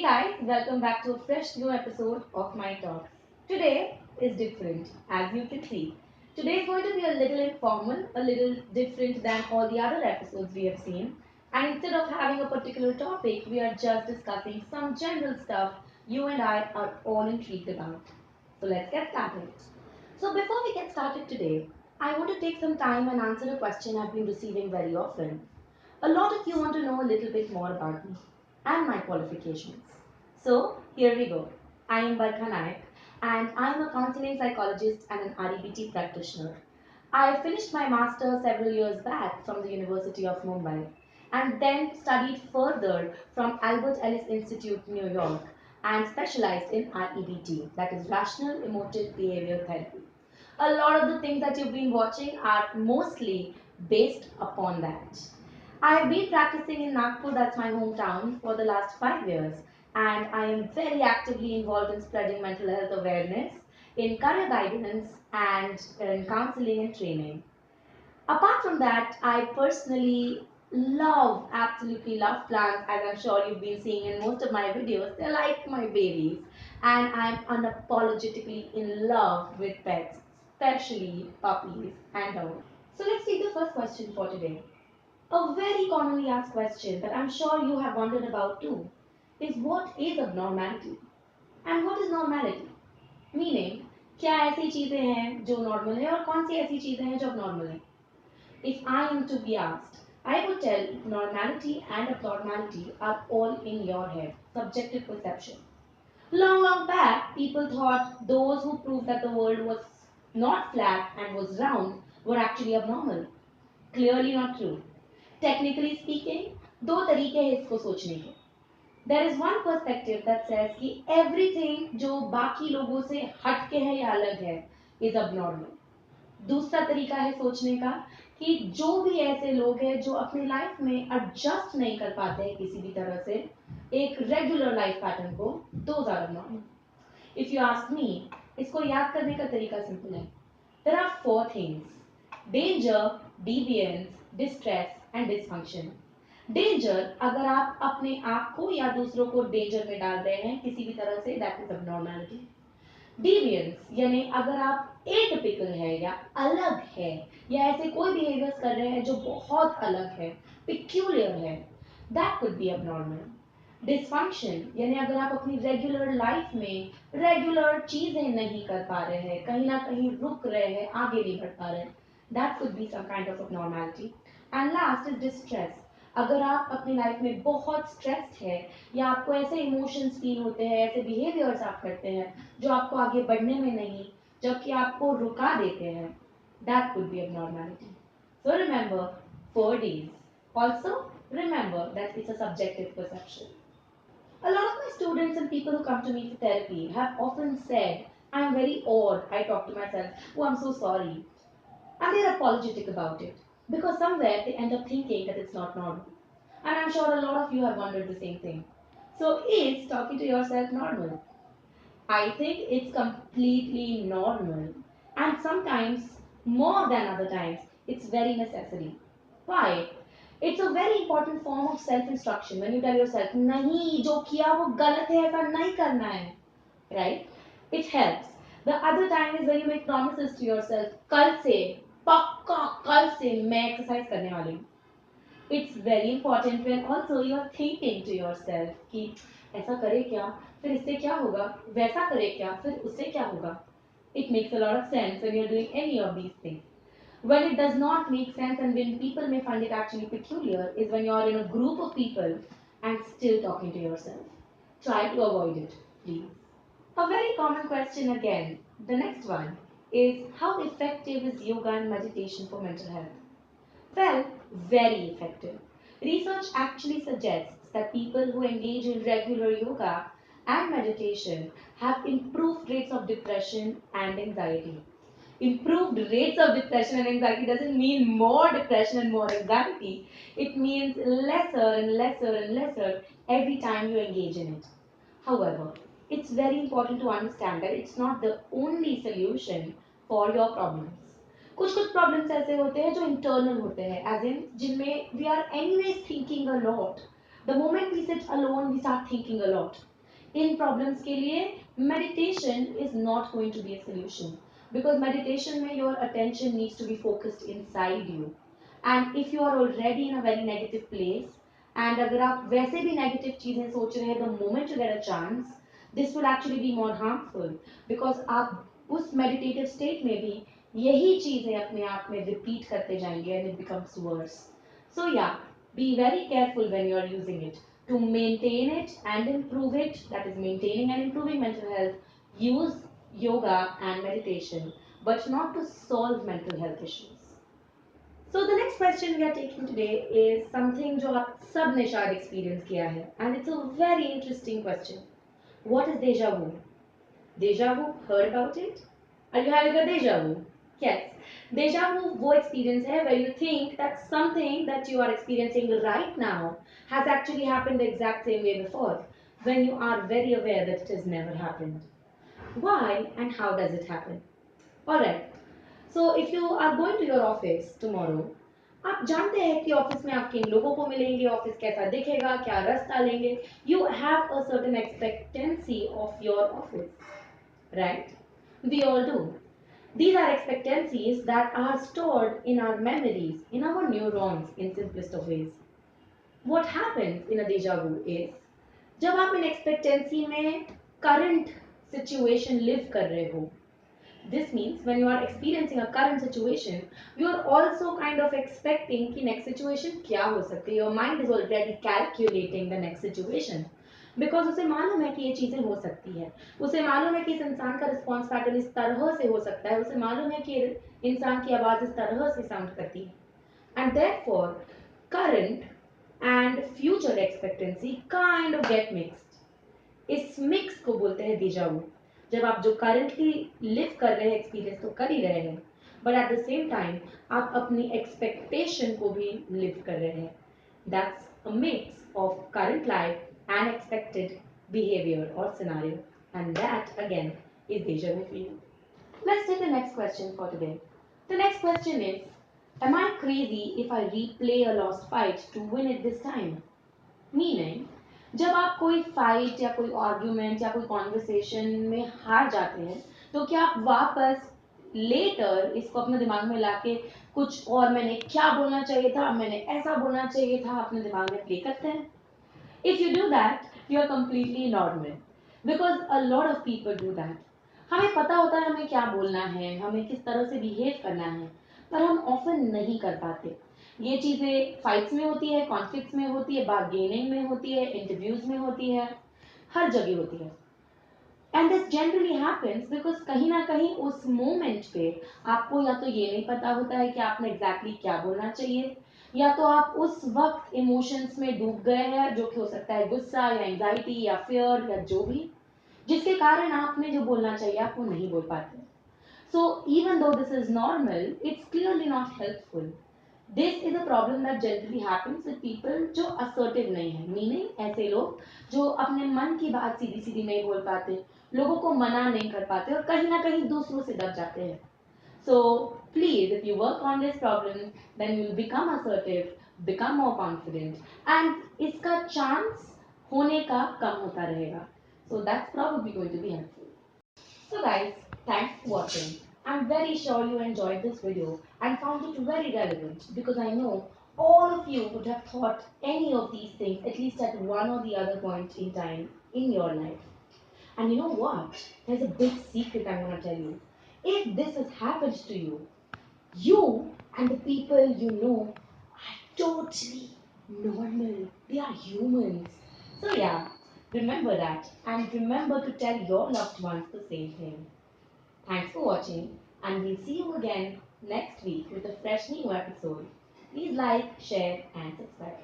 guys, welcome back to a fresh new episode of my talks. Today is different, as you can see. Today is going to be a little informal, a little different than all the other episodes we have seen. And instead of having a particular topic, we are just discussing some general stuff you and I are all intrigued about. So let's get started. So before we get started today, I want to take some time and answer a question I've been receiving very often. A lot of you want to know a little bit more about me and my qualifications. So here we go. I am Barkha and I am a counseling psychologist and an REBT practitioner. I finished my master's several years back from the University of Mumbai and then studied further from Albert Ellis Institute, New York, and specialized in REBT, that is Rational Emotive Behavior Therapy. A lot of the things that you've been watching are mostly based upon that. I have been practicing in Nagpur, that's my hometown, for the last 5 years, and I am very actively involved in spreading mental health awareness, in career guidance, and in counseling and training. Apart from that, I personally absolutely love plants, as I'm sure you've been seeing in most of my videos. They're like my babies, and I'm unapologetically in love with pets, especially puppies and dogs. So let's take the first question for today. A very commonly asked question that I'm sure you have wondered about too is what is abnormality and what is normality? Meaning, क्या ऐसी चीजें हैं जो normal है और कौन सी ऐसी चीजें हैं जो abnormal हैं? If I am to be asked, I would tell normality and abnormality are all in your head, subjective perception. Long back, people thought those who proved that the world was not flat and was round were actually abnormal. Clearly not true. Technically speaking दो तरीके हैं इसको सोचने के. There is one perspective that says कि everything जो बाकी लोगों से हटके है या अलग है इज अबनॉर्मल. दूसरा तरीका है सोचने का कि जो भी ऐसे लोग हैं जो अपनी लाइफ में एडजस्ट नहीं कर पाते हैं किसी भी तरह से एक रेगुलर लाइफ पैटर्न को, those are abnormal. If you ask me, इसको याद करने का तरीका सिंपल है. There are four things: danger, deviance, distress and dysfunction. Danger, अगर आप अपने आप को या दूसरों को डेंजर में डाल रहे हैं किसी भी तरह से, दैट इज अबनॉर्मैलिटी. डिविएंस यानी अगर आप एटिपिकल है या अलग है या ऐसे कोई बिहेवियर्स कर रहे हैं जो बहुत अलग है, पिक्यूलियर है, that could B abnormal. Dysfunction यानी अगर आप अपनी रेगुलर लाइफ में रेगुलर चीजें नहीं कर पा रहे हैं, कहीं ना कहीं रुक रहे हैं, आगे नहीं बढ़ पा रहे हैं, that could be some kind of abnormality. And last is distress. अगर आप अपनी लाइफ में बहुत स्ट्रेस्ड है या आपको ऐसे इमोशंस फील होते हैं, ऐसे बिहेवियर्स आप करते हैं जो आपको आगे बढ़ने में नहीं जबकि आपको रुका देते हैं, that could B abnormality. So remember 4 Ds. Also remember that it's a subjective perception. A lot of my students and people who come to me for therapy have often said, I'm very odd, I talk to myself, oh I'm so sorry. And they're apologetic about it because somewhere they end up thinking that it's not normal. And I'm sure a lot of you have wondered the same thing. So is talking to yourself normal? I think it's completely normal. And sometimes, more than other times, it's very necessary. Why? It's a very important form of self-instruction when you tell yourself, नहीं जो किया वो गलत है, ऐसा नहीं करना है, right? It helps. The other time is when you make promises to yourself, कल से पक्का कल से मैं exercise करने वाली हूँ. It's very important when also you are thinking to yourself कि ऐसा करे क्या, फिर इससे क्या होगा, वैसा करे क्या, फिर उससे क्या होगा. It makes a lot of sense when you're doing any of these things. When it does not make sense and when people may find it actually peculiar is when you're in a group of people and still talking to yourself. Try to avoid it, please. A very common question again, the next one, is how effective is yoga and meditation for mental health? Well, very effective. Research actually suggests that people who engage in regular yoga and meditation have improved rates of depression and anxiety. Improved rates of depression and anxiety doesn't mean more depression and more anxiety. It means lesser and lesser and lesser every time you engage in it. However, it's very important to understand that it's not the only solution for your problems. कुछ problems ऐसे होते हैं जो internal होते हैं, as in जिनमें we are anyways thinking a lot. The moment we sit alone we start thinking a lot. इन problems के लिए meditation is not going to be a solution, because meditation में your attention needs to be focused inside you, and if you are already in a very negative place, and अगर आप वैसे भी negative चीजें सोच रहे हैं, the moment you get a chance, this will actually be more harmful, because आप उस मेडिटेटिव स्टेट में भी यही चीजें अपने आप में रिपीट करते जाएंगे and it becomes worse. So yeah, be very careful when you are using it. To maintain it and improve it, that is maintaining and improving mental health, use yoga and meditation, but not to solve mental health issues. So the next question we are taking today is something जो आप सब ने शायद experience किया है, and it's a very interesting question. What is deja vu? Deja vu, heard about it? Are you having a deja vu? Yes. Deja vu वो experience है where you think that something that you are experiencing right now has actually happened the exact same way before, when you are very aware that it has never happened. Why and how does it happen? Alright. So if you are going to your office tomorrow, आप जानते हैं कि office में आप किन लोगों को मिलेंगे, ऑफिस कैसा दिखेगा, क्या रास्ता लेंगे. You have a certain expectancy of your office, right? We all do. These are expectancies that are stored in our memories, in our neurons, in simplest of ways. What happens in a deja vu is, जब आप इन expectancy में current situation live कर रहे हो, this means when you are experiencing a current situation, you are also kind of expecting कि next situation क्या हो सकती है. Your mind is already calculating the next situation. Because उसे मालूम है कि ये चीजें हो सकती है, उसे मालूम है कि इस इंसान का रिस्पॉन्स पैटर्न इस तरह से हो सकता है, उसे मालूम है कि इंसान की आवाज इस तरह से साउंड करती है, and therefore current and future expectancy kind of gate mixed. इस मिक्स को बोलते हैं डेजा वू. जब आप जो करंटली लिव कर रहे हैं, एक्सपीरियंस तो कर ही रहे हैं, but at the same time आप अपनी एक्सपेक्टेशन को भी लिव कर रहे हैं. That's a mix of current life and expected behavior or scenario, and that again is deja vu for you. Let's take the next question for today. The next question is, am I crazy if I replay a lost fight to win it this time? Meaning, जब आप कोई fight या कोई argument या कोई conversation में हार जाते हैं, तो क्या आप वापस लेटर इसको अपने दिमाग में लाके कुछ और, मैंने क्या बोलना चाहिए था, मैंने ऐसा बोलना चाहिए था, अपने दिमाग में प्ले करते हैं? If you do that, you are completely normal, because a lot of people do that. हमें पता होता है हमें क्या बोलना है, हमें किस तरह से बिहेव करना है, पर हम ऑफन नहीं कर पाते. ये चीज़ें फाइट्स में होती है, कॉन्फ्लिक्ट्स में होती है, बार्गेनिंग में होती है, इंटरव्यूज में होती है, हर जगह होती है. And this generally happens because कहीं ना कहीं उस मोमेंट पे आपको या तो ये नहीं पता होता है कि आपने एग्जैक्टली क्या बोलना चाहिए, या तो आप उस वक्त इमोशंस में डूब गए हैं, जो कि हो सकता है गुस्सा या एंजाइटी या फियर या जो भी, जिसके कारण आपने जो बोलना चाहिए आप वो नहीं बोल पाते. So even though this is normal, it's clearly not helpful. This is a problem that generally happens with people जो असर्टिव नहीं है. मीनिंग ऐसे लोग जो अपने मन की बात सीधी सीधी नहीं बोल पाते, लोगों को मना नहीं कर पाते और कहीं ना कहीं दूसरों से दब जाते हैं. So please, if you work on this problem, then you will become assertive, become more confident, and इसका chance होने का कम होता रहेगा. So that's probably going to be helpful. So guys, thanks for watching. I'm very sure you enjoyed this video and found it very relevant, because I know all of you would have thought any of these things at least at one or the other point in time in your life. And you know what? There's a big secret I want to tell you. If this has happened to you, you and the people you know are totally normal. They are humans. So yeah, remember that, and remember to tell your loved ones the same thing. Thanks for watching, and we'll see you again next week with a fresh new episode. Please like, share and subscribe.